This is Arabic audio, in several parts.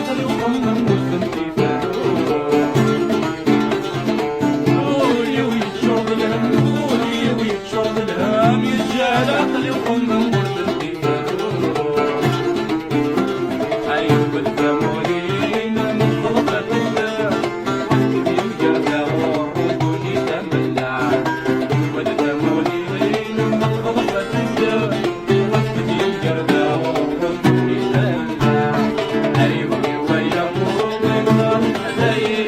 عقلي وخمم وفهمتي قولي ويتشرب الهم قولي ويتشرب الهم يجعل عقلي وخمم وفهمتي أيوب الفامولين من خلقة الله وكتب يلقى وعودوني تملع والفامولين من خلقة الله وكتب يلقى وعودوني تملع أيوب ويا مؤمن علي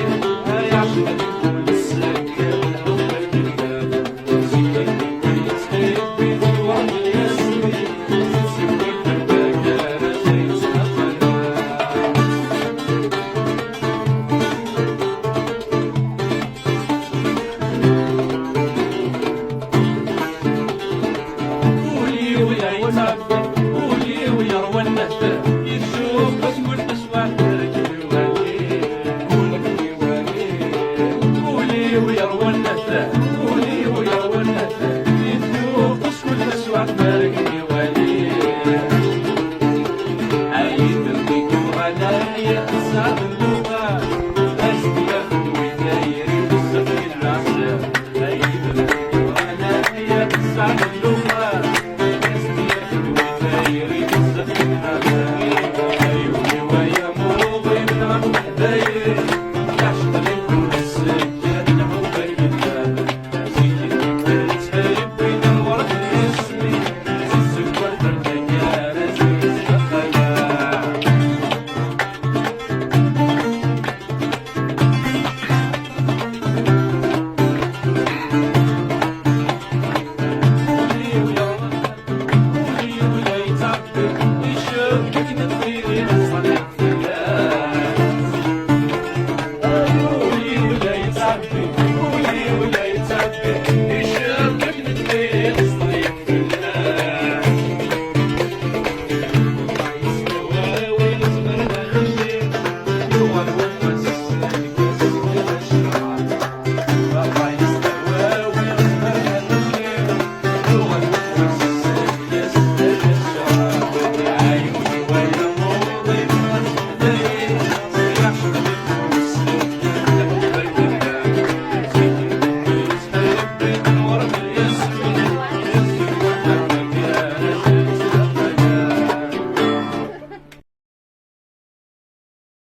يعشق كل السكة والحب الكذاب زيني ويتحبي وعلي يسمي سيبني بالبكارة قولي ويا يتعبد قولي ويروى النهبة يشوف اسم الأسواح رجلي قولي ويروى النهبة قولي ويروى النهبة يشوف اسم الأسواح رجلي عيد البيت وغنايا صعب اللغة